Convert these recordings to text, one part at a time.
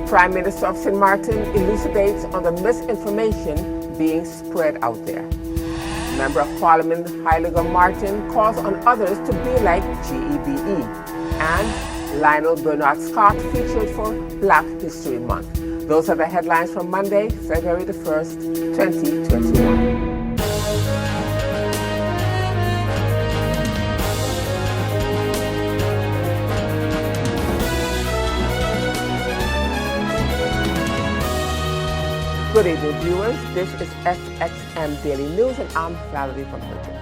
Prime Minister of St. Martin elucidates on the misinformation being spread out there. Member of Parliament Heiliger Martin calls on others to be like GEBE. And Lionel Bernard Scott featured for Black History Month. Those are the headlines from Monday, February the 1st, 2021. Good evening, viewers. This is SXM Daily News, and I'm Valerie from Hilton.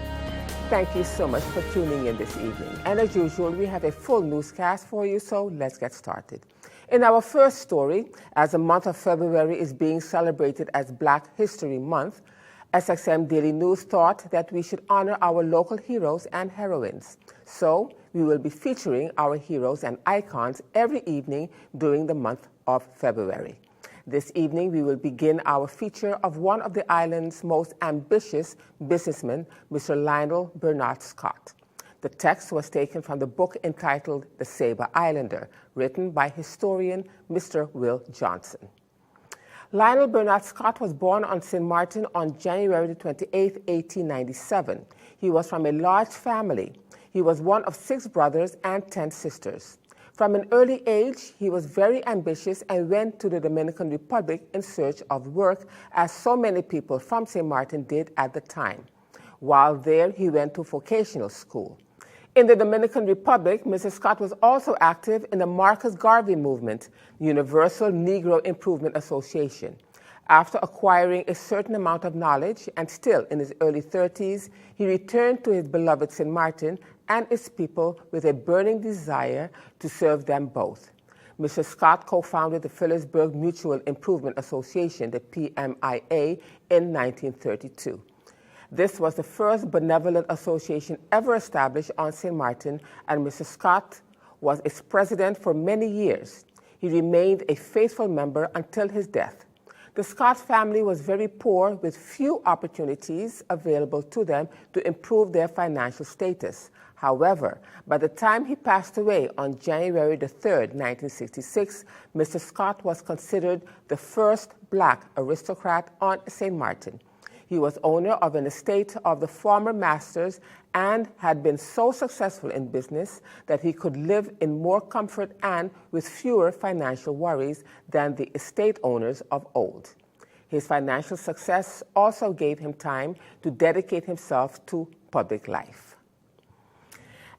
Thank you so much for tuning in this evening. And as usual, we have a full newscast for you, so let's get started. In our first story, as the month of February is being celebrated as Black History Month, SXM Daily News thought that we should honor our local heroes and heroines. So we will be featuring our heroes and icons every evening during the month of February. This evening, we will begin our feature of one of the island's most ambitious businessmen, Mr. Lionel Bernard Scott. The text was taken from the book entitled The Sabre Islander, written by historian Mr. Will Johnson. Lionel Bernard Scott was born on St. Martin on January 28, 1897. He was from a large family. He was one of 6 brothers and 10 sisters. From an early age, he was very ambitious and went to the Dominican Republic in search of work, as so many people from St. Martin did at the time. While there, he went to vocational school. In the Dominican Republic, Mr. Scott was also active in the Marcus Garvey movement, Universal Negro Improvement Association. After acquiring a certain amount of knowledge, and still in his early 30s, he returned to his beloved St. Martin and its people with a burning desire to serve them both. Mr. Scott co-founded the Phillipsburg Mutual Improvement Association, the PMIA, in 1932. This was the first benevolent association ever established on St. Martin, and Mr. Scott was its president for many years. He remained a faithful member until his death. The Scott family was very poor, with few opportunities available to them to improve their financial status. However, by the time he passed away on January the 3rd, 1966, Mr. Scott was considered the first Black aristocrat on St. Martin. He was owner of an estate of the former masters and had been so successful in business that he could live in more comfort and with fewer financial worries than the estate owners of old. His financial success also gave him time to dedicate himself to public life.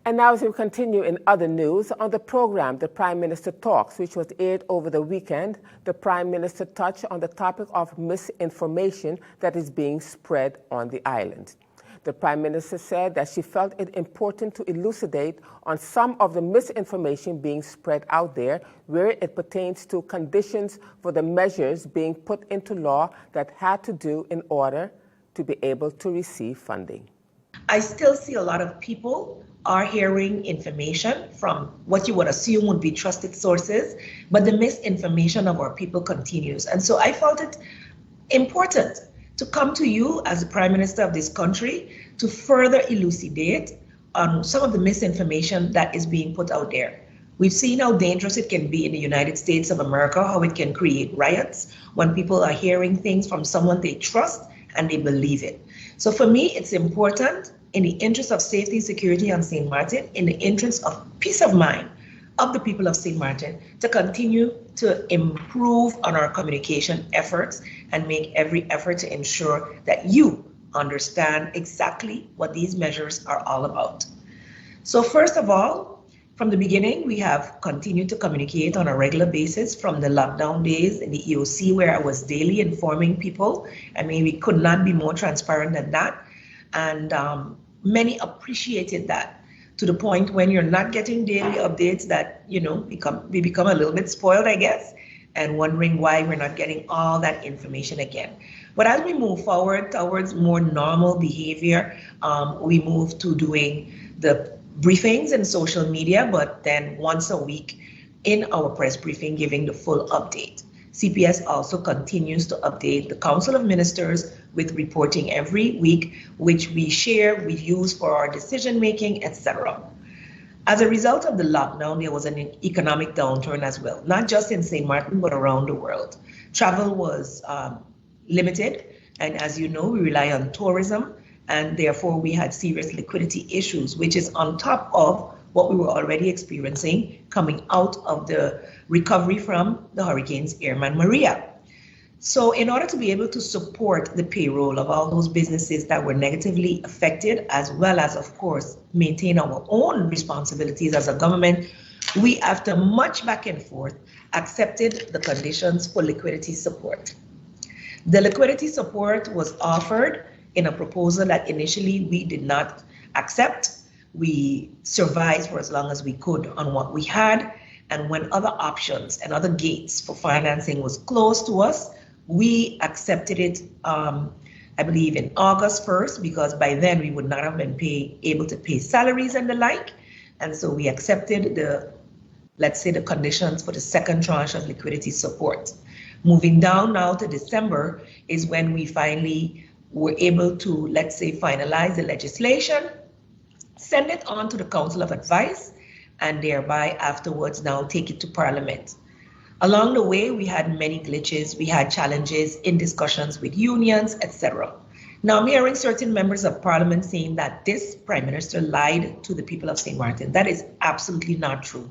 And now, as we continue in other news, on the program, The Prime Minister Talks, which was aired over the weekend, the Prime Minister touched on the topic of misinformation that is being spread on the island. The Prime Minister said that she felt it important to elucidate on some of the misinformation being spread out there, where it pertains to conditions for the measures being put into law that had to do in order to be able to receive funding. I still see a lot of people are hearing information from what you would assume would be trusted sources, but the misinformation of our people continues. And so I felt it important to come to you as the Prime Minister of this country to further elucidate on some of the misinformation that is being put out there. We've seen how dangerous it can be in the United States of America, how it can create riots when people are hearing things from someone they trust and they believe it. So for me, it's important, in the interest of safety and security on St. Martin, in the interest of peace of mind of the people of St. Martin, to continue to improve on our communication efforts and make every effort to ensure that you understand exactly what these measures are all about. So first of all, from the beginning, we have continued to communicate on a regular basis from the lockdown days in the EOC, where I was daily informing people. I mean, we could not be more transparent than that. And many appreciated that, to the point when you're not getting daily updates that, we become a little bit spoiled, I guess, and wondering why we're not getting all that information again. But as we move forward towards more normal behavior, we move to doing the briefings in social media, but then once a week in our press briefing, giving the full update. CPS also continues to update the Council of Ministers with reporting every week, which we share, we use for our decision making, etc. As a result of the lockdown, there was an economic downturn as well, not just in St. Martin, but around the world. Travel was limited, and as you know, we rely on tourism, and therefore we had serious liquidity issues, which is on top of what we were already experiencing coming out of the recovery from the hurricanes Irma and Maria. So in order to be able to support the payroll of all those businesses that were negatively affected, as well as, of course, maintain our own responsibilities as a government, we, after much back and forth, accepted the conditions for liquidity support. The liquidity support was offered in a proposal that initially we did not accept. We survived for as long as we could on what we had, and when other options and other gates for financing was closed to us, we accepted it, I believe, in August 1st, because by then we would not have been able to pay salaries and the like. And so we accepted the, let's say, the conditions for the second tranche of liquidity support. Moving down now to December is when we finally were able to, let's say, finalize the legislation, send it on to the Council of Advice, and thereby afterwards now take it to Parliament. Along the way, we had many glitches, we had challenges in discussions with unions, etc. Now, I'm hearing certain members of Parliament saying that this Prime Minister lied to the people of St. Martin. That is absolutely not true.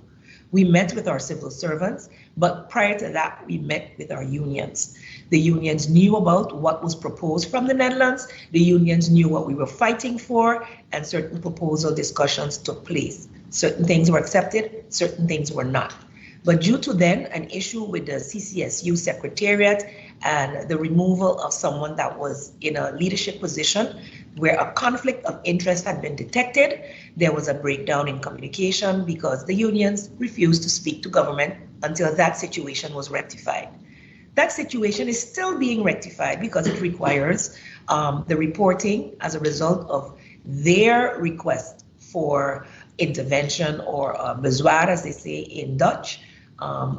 We met with our civil servants, but prior to that, we met with our unions. The unions knew about what was proposed from the Netherlands, the unions knew what we were fighting for, and certain proposal discussions took place. Certain things were accepted, certain things were not. But due to then an issue with the CCSU Secretariat and the removal of someone that was in a leadership position where a conflict of interest had been detected, there was a breakdown in communication because the unions refused to speak to government until that situation was rectified. That situation is still being rectified because it requires the reporting as a result of their request for intervention, or bezwaar, as they say in Dutch,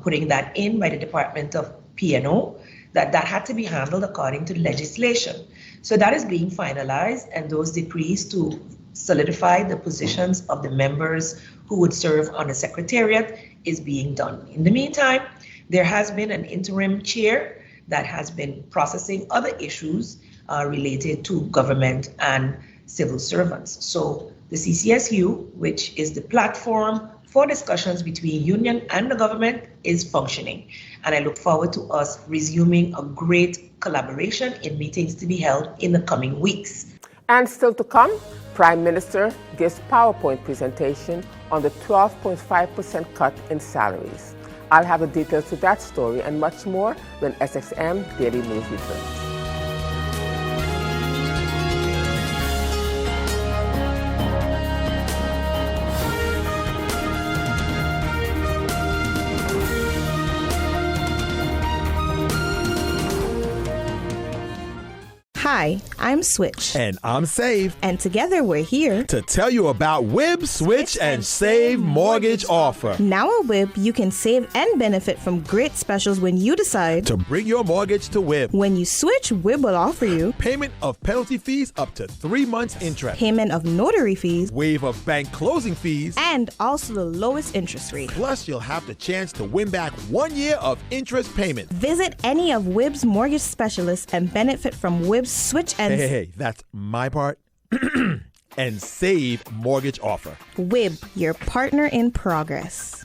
putting that in by the Department of P&O, that had to be handled according to the legislation. So that is being finalized, and those decrees to solidify the positions of the members who would serve on the Secretariat is being done. In the meantime, there has been an interim chair that has been processing other issues related to government and civil servants. So the CCSU, which is the platform for discussions between union and the government, is functioning. And I look forward to us resuming a great collaboration in meetings to be held in the coming weeks. And still to come, Prime Minister gives PowerPoint presentation on the 12.5% cut in salaries. I'll have the details to that story and much more when SXM Daily News returns. Hi, I'm Switch. And I'm Save. And together we're here to tell you about WIB, Switch, and Save mortgage offer. Now at WIB, you can save and benefit from great specials when you decide to bring your mortgage to WIB. When you switch, WIB will offer you payment of penalty fees up to 3 months interest, payment of notary fees, waiver of bank closing fees, and also the lowest interest rate. Plus, you'll have the chance to win back 1 year of interest payment. Visit any of WIB's mortgage specialists and benefit from WIB's Switch and Hey, that's my part. And Save mortgage offer. WIB, your partner in progress.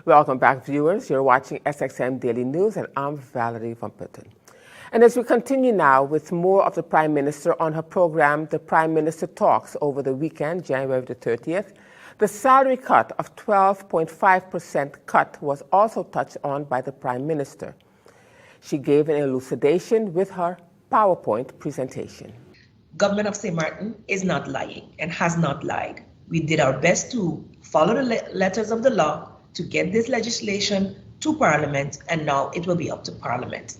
Welcome back, viewers. You're watching SXM Daily News, and I'm Valerie Van Putten. And as we continue now with more of the Prime Minister on her program, The Prime Minister Talks, over the weekend, January the 30th, the salary cut of 12.5% cut was also touched on by the Prime Minister. She gave an elucidation with her PowerPoint presentation. Government of St. Martin is not lying and has not lied. We did our best to follow the letters of the law to get this legislation to Parliament, and now it will be up to Parliament.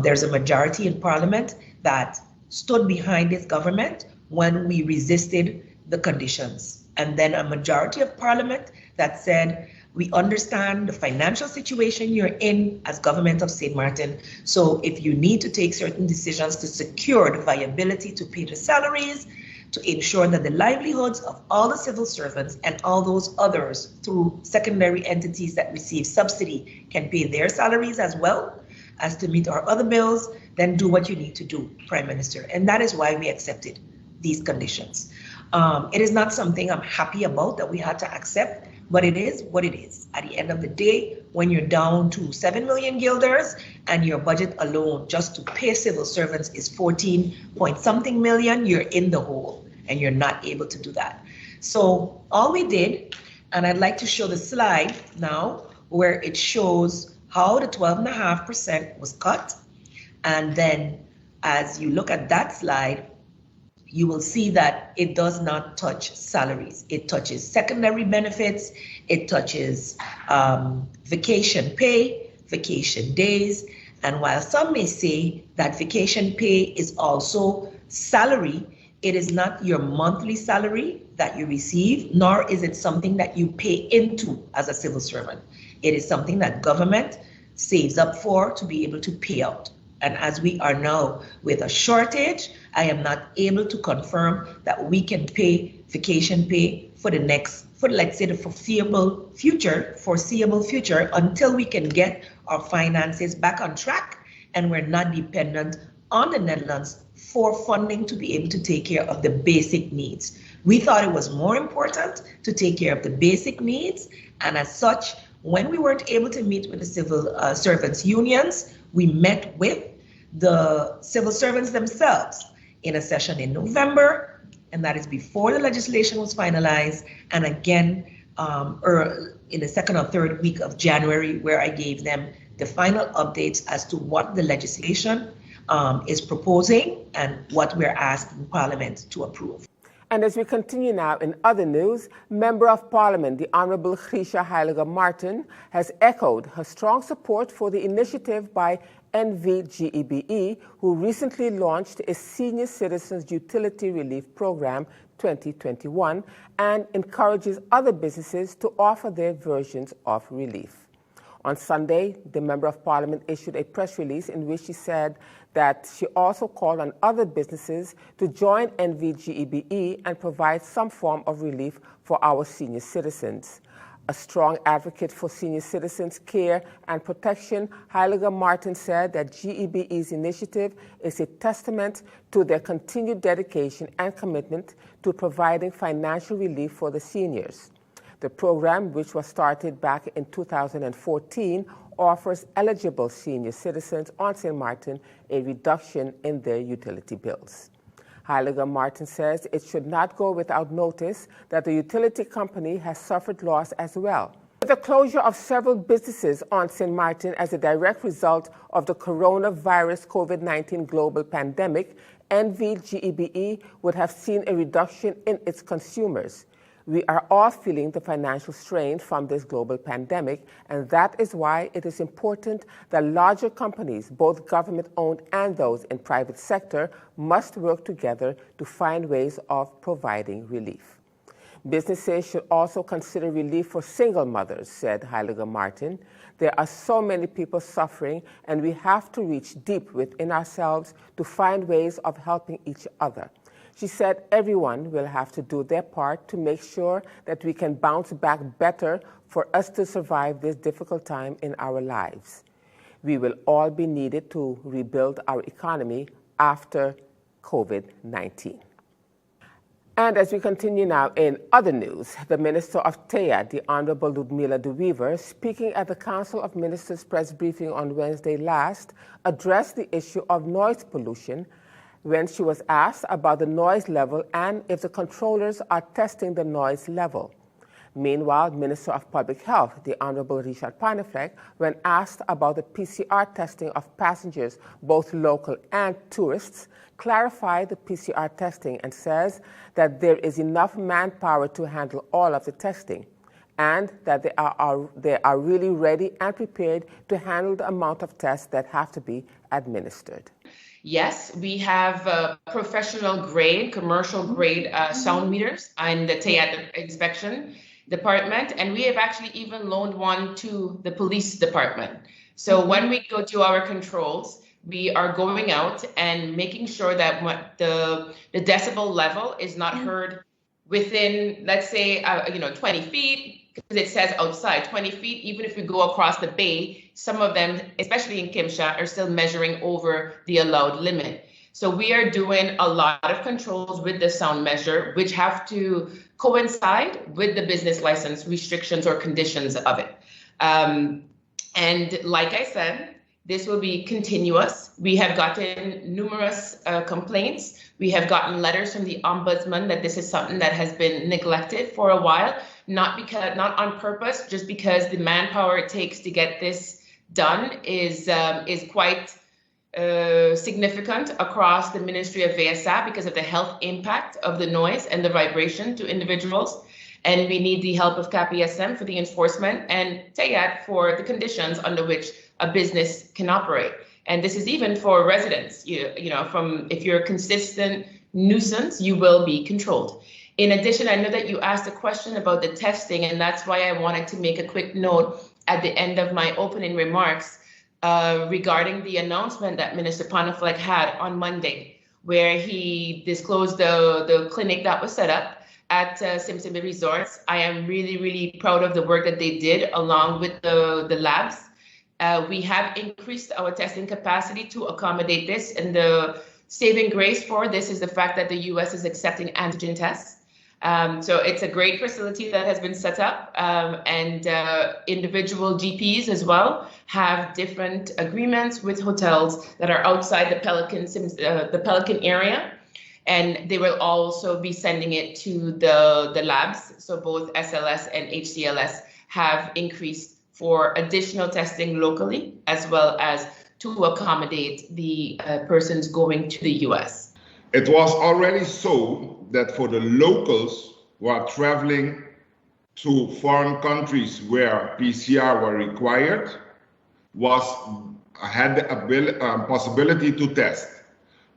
There's a majority in Parliament that stood behind this government when we resisted the conditions, and then a majority of Parliament that said, we understand the financial situation you're in as government of St. Martin. So if you need to take certain decisions to secure the viability to pay the salaries, to ensure that the livelihoods of all the civil servants and all those others through secondary entities that receive subsidy can pay their salaries as well as to meet our other bills, then do what you need to do, Prime Minister. And that is why we accepted these conditions. It is not something I'm happy about that we had to accept, but it is what it is. At the end of the day, when you're down to 7 million guilders and your budget alone just to pay civil servants is 14 point something million, you're in the hole and you're not able to do that. So all we did, and I'd like to show the slide now where it shows how the 12.5% was cut. And then as you look at that slide, you will see that it does not touch salaries. It touches secondary benefits, it touches vacation pay, vacation days. And while some may say that vacation pay is also salary, it is not your monthly salary that you receive, nor is it something that you pay into as a civil servant. It is something that government saves up for to be able to pay out. And as we are now with a shortage, I am not able to confirm that we can pay vacation pay for let's say the foreseeable future until we can get our finances back on track and we're not dependent on the Netherlands for funding to be able to take care of the basic needs. We thought it was more important to take care of the basic needs, and as such, when we weren't able to meet with the civil servants unions, we met with the civil servants themselves in a session in November, and that is before the legislation was finalized, and again in the second or third week of January, where I gave them the final updates as to what the legislation is proposing and what we're asking Parliament to approve. And as we continue now in other news, Member of Parliament, the Honourable Grisha Heiliger Martin, has echoed her strong support for the initiative by NVGEBE, who recently launched a Senior Citizens Utility Relief Program 2021 and encourages other businesses to offer their versions of relief. On Sunday, the Member of Parliament issued a press release in which she said that she also called on other businesses to join NVGEBE and provide some form of relief for our senior citizens. A strong advocate for senior citizens' care and protection, Heiliger Martin said that GEBE's initiative is a testament to their continued dedication and commitment to providing financial relief for the seniors. The program, which was started back in 2014, offers eligible senior citizens on St. Martin a reduction in their utility bills. Heiliger Martin says it should not go without notice that the utility company has suffered loss as well. With the closure of several businesses on St. Martin as a direct result of the coronavirus COVID-19 global pandemic, NVGEBE would have seen a reduction in its consumers. We are all feeling the financial strain from this global pandemic, and that is why it is important that larger companies, both government-owned and those in private sector, must work together to find ways of providing relief. Businesses should also consider relief for single mothers, said Heiliger Martin. There are so many people suffering, and we have to reach deep within ourselves to find ways of helping each other. She said everyone will have to do their part to make sure that we can bounce back better for us to survive this difficult time in our lives. We will all be needed to rebuild our economy after COVID-19. And as we continue now in other news, the Minister of TEA, the Honorable Ludmila de Wever, speaking at the Council of Ministers press briefing on Wednesday last, addressed the issue of noise pollution when she was asked about the noise level and if the controllers are testing the noise level. Meanwhile, Minister of Public Health, the Honorable Richard Parneflek, when asked about the PCR testing of passengers, both local and tourists, clarified the PCR testing and says that there is enough manpower to handle all of the testing and that they are really ready and prepared to handle the amount of tests that have to be administered. Yes, we have professional grade, commercial grade sound meters in the TAYAT inspection department, and we have actually even loaned one to the police department. So when we go to our controls, we are going out and making sure that the decibel level is not heard within, let's say, 20 feet, because it says outside 20 feet. Even if we go across the bay, some of them, especially in Kimsha, are still measuring over the allowed limit. So we are doing a lot of controls with the sound measure, which have to coincide with the business license restrictions or conditions of it. And like I said, this will be continuous. We have gotten numerous complaints. We have gotten letters from the ombudsman that this is something that has been neglected for a while, not on purpose, just because the manpower it takes to get this done is quite significant across the Ministry of VSA because of the health impact of the noise and the vibration to individuals. And we need the help of CAPISM for the enforcement and TAYAT for the conditions under which a business can operate. And this is even for residents. If you're a consistent nuisance, you will be controlled. In addition, I know that you asked a question about the testing, and that's why I wanted to make a quick note at the end of my opening remarks regarding the announcement that Minister Parneflek had on Monday, where he disclosed the clinic that was set up at Simpson Bay Resorts. I am really, really proud of the work that they did along with the labs. We have increased our testing capacity to accommodate this, and the saving grace for this is the fact that the U.S. is accepting antigen tests. So it's a great facility that has been set up, and individual GPs as well have different agreements with hotels that are outside the Pelican area, and they will also be sending it to the labs. So both SLS and HCLS have increased for additional testing locally, as well as to accommodate the persons going to the U.S. It was already so that for the locals who are traveling to foreign countries where PCR were required, had the possibility to test.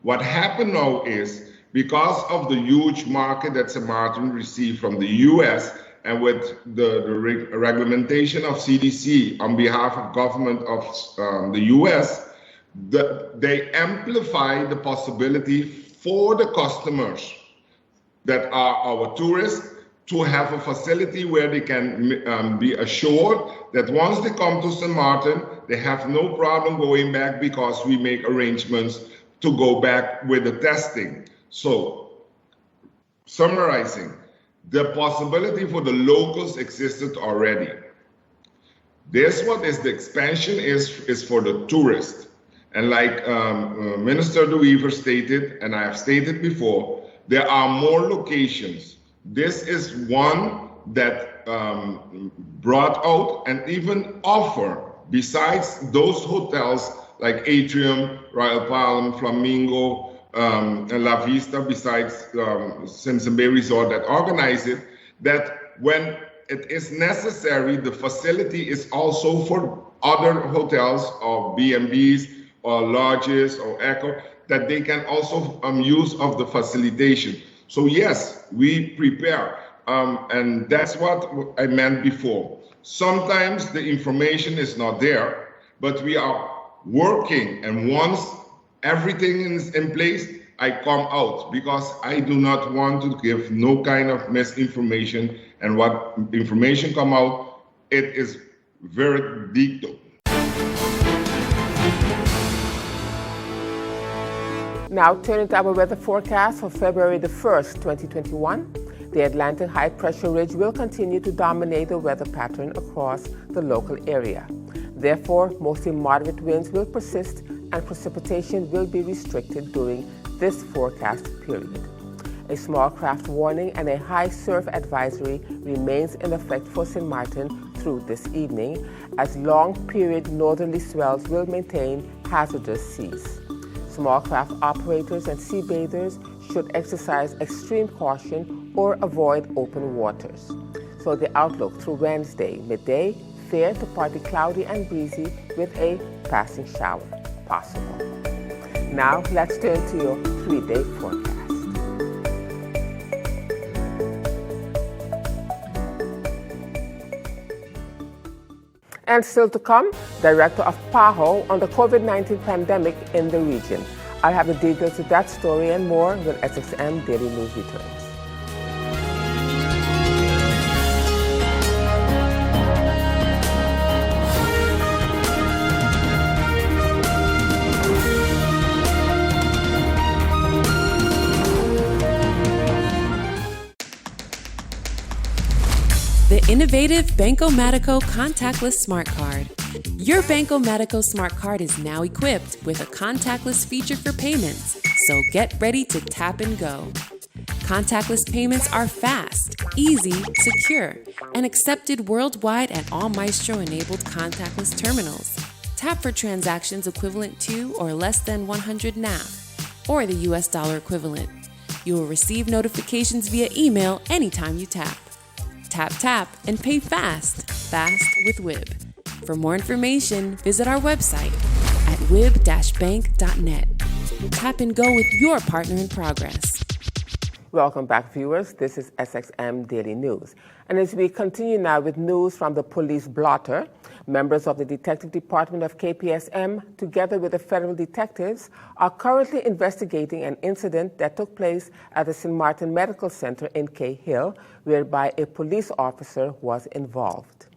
What happened now is, because of the huge market that St. Martin received from the US, and with the regulation of CDC on behalf of government of the US, they amplify the possibility for the customers that are our tourists to have a facility where they can be assured that once they come to St. Martin, they have no problem going back because we make arrangements to go back with the testing. So, summarizing, the possibility for the locals existed already. This what is the expansion is for the tourists. And like Minister De Wever stated, and I have stated before, there are more locations. This is one that brought out and even offer, besides those hotels like Atrium, Royal Palm, Flamingo, and La Vista, besides Simpson Bay Resort that organize it, that when it is necessary, the facility is also for other hotels or B&Bs or lodges or Echo, that they can also use of the facilitation. So yes, we prepare, and that's what I meant before. Sometimes the information is not there, but we are working, and once everything is in place, I come out, because I do not want to give no kind of misinformation, and what information come out, it is very detailed. Now turning to our weather forecast for February the 1st, 2021. The Atlantic high pressure ridge will continue to dominate the weather pattern across the local area. Therefore, mostly moderate winds will persist and precipitation will be restricted during this forecast period. A small craft warning and a high surf advisory remains in effect for St. Martin through this evening, as long-period northerly swells will maintain hazardous seas. Small craft operators and sea bathers should exercise extreme caution or avoid open waters. So the outlook through Wednesday, midday, fair to partly cloudy and breezy with a passing shower possible. Now let's turn to your 3-day forecast. And still to come, Director of PAHO on the COVID-19 pandemic in the region. I'll have the details of that story and more when SXM Daily News returns. The innovative Banco Matico contactless smart card. Your Banco Matico smart card is now equipped with a contactless feature for payments, so get ready to tap and go. Contactless payments are fast, easy, secure, and accepted worldwide at all Maestro-enabled contactless terminals. Tap for transactions equivalent to or less than 100 NAF, or the US dollar equivalent. You will receive notifications via email anytime you tap. Tap, tap, and pay fast with WIB. For more information, visit our website at wib-bank.net. Tap and go with your partner in progress. Welcome back, viewers. This is SXM Daily News. And as we continue now with news from the police blotter, members of the Detective Department of KPSM, together with the federal detectives, are currently investigating an incident that took place at the St. Martin Medical Center in Cahill, whereby a police officer was involved.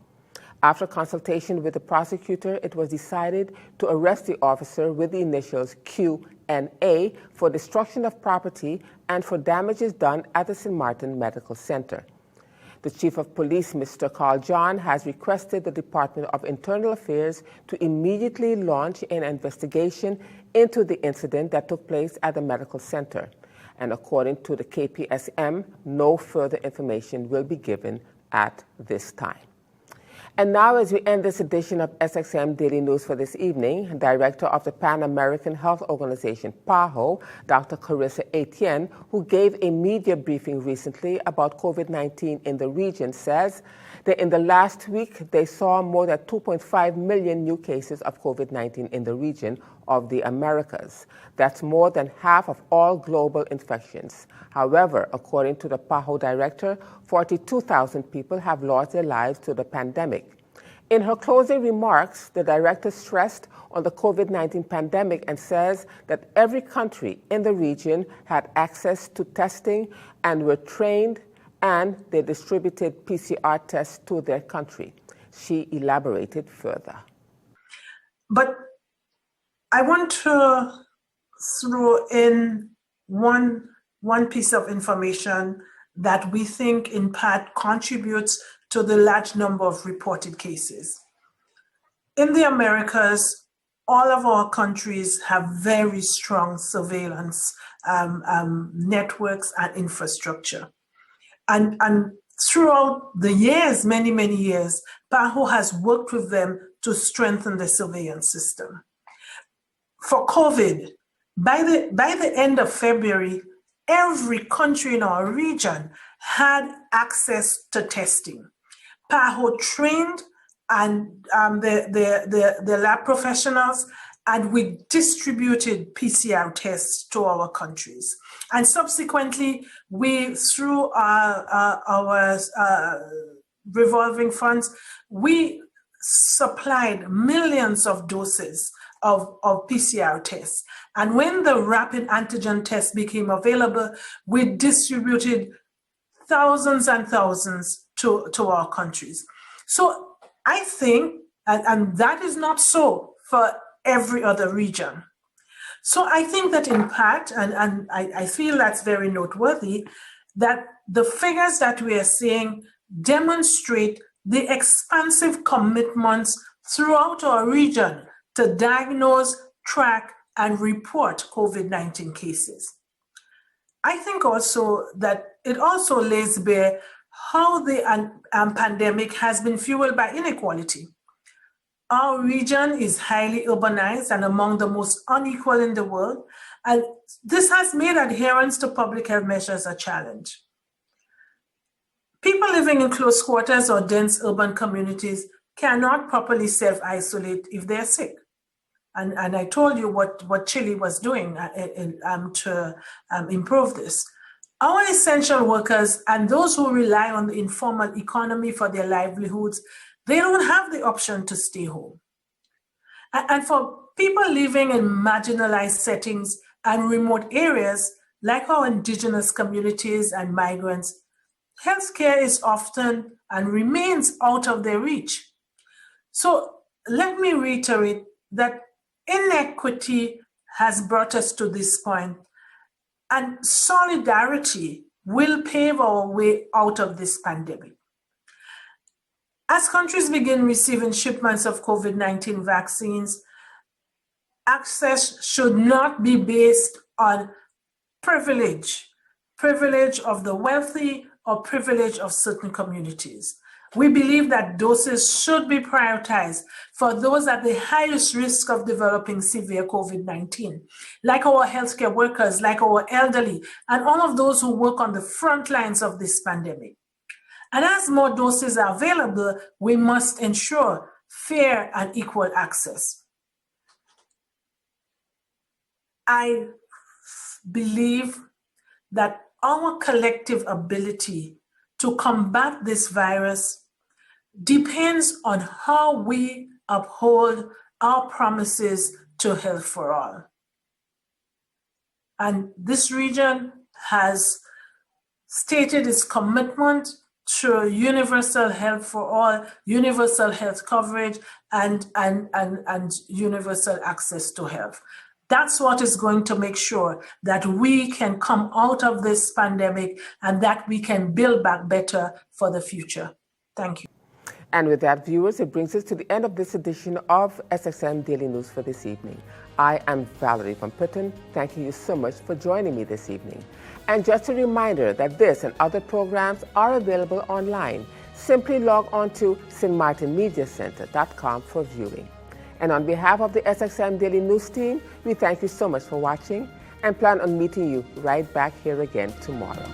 After consultation with the prosecutor, it was decided to arrest the officer with the initials Q and A for destruction of property and for damages done at the St. Martin Medical Center. The Chief of Police, Mr. Carl John, has requested the Department of Internal Affairs to immediately launch an investigation into the incident that took place at the medical center. And according to the KPSM, no further information will be given at this time. And now, as we end this edition of SXM Daily News for this evening, Director of the Pan American Health Organization, PAHO, Dr. Carissa Etienne, who gave a media briefing recently about COVID-19 in the region, says that in the last week they saw more than 2.5 million new cases of COVID-19 in the region of the Americas. That's more than half of all global infections. However, according to the PAHO director, 42,000 people have lost their lives to the pandemic. In her closing remarks, the director stressed on the COVID-19 pandemic and says that every country in the region had access to testing and were trained, and they distributed PCR tests to their country. She elaborated further. But I want to throw in one piece of information that we think in part contributes to the large number of reported cases. In the Americas, all of our countries have very strong surveillance networks and infrastructure. And throughout the years, many years, PAHO has worked with them to strengthen the surveillance system. For COVID, by the end of February, every country in our region had access to testing. PAHO trained and the lab professionals, and we distributed PCR tests to our countries. And subsequently, we, through our revolving funds, we supplied millions of doses of PCR tests. And when the rapid antigen test became available, we distributed thousands and thousands to our countries. So I think, and that is not so for every other region. So I think that in part, and I feel that's very noteworthy, that the figures that we are seeing demonstrate the expansive commitments throughout our region to diagnose, track, and report COVID-19 cases. I think also that it also lays bare how the pandemic has been fueled by inequality. Our region is highly urbanized and among the most unequal in the world, and this has made adherence to public health measures a challenge. People living in close quarters or dense urban communities cannot properly self-isolate if they're sick. And I told you what Chile was doing to improve this. Our essential workers and those who rely on the informal economy for their livelihoods, they don't have the option to stay home. And for people living in marginalized settings and remote areas, like our indigenous communities and migrants, healthcare is often and remains out of their reach. So let me reiterate that inequity has brought us to this point, and solidarity will pave our way out of this pandemic. As countries begin receiving shipments of COVID-19 vaccines, access should not be based on privilege of the wealthy or privilege of certain communities. We believe that doses should be prioritized for those at the highest risk of developing severe COVID-19, like our healthcare workers, like our elderly, and all of those who work on the front lines of this pandemic. And as more doses are available, we must ensure fair and equal access. I believe that our collective ability to combat this virus depends on how we uphold our promises to health for all. And this region has stated its commitment to universal health for all, universal health coverage, and universal access to health. That's what is going to make sure that we can come out of this pandemic and that we can build back better for the future. Thank you. And with that, viewers, it brings us to the end of this edition of SXM Daily News for this evening. I am Valerie from Pritton. Thanking you so much for joining me this evening. And just a reminder that this and other programs are available online. Simply log on to stmartinmediacenter.com for viewing. And on behalf of the SXM Daily News team, we thank you so much for watching and plan on meeting you right back here again tomorrow.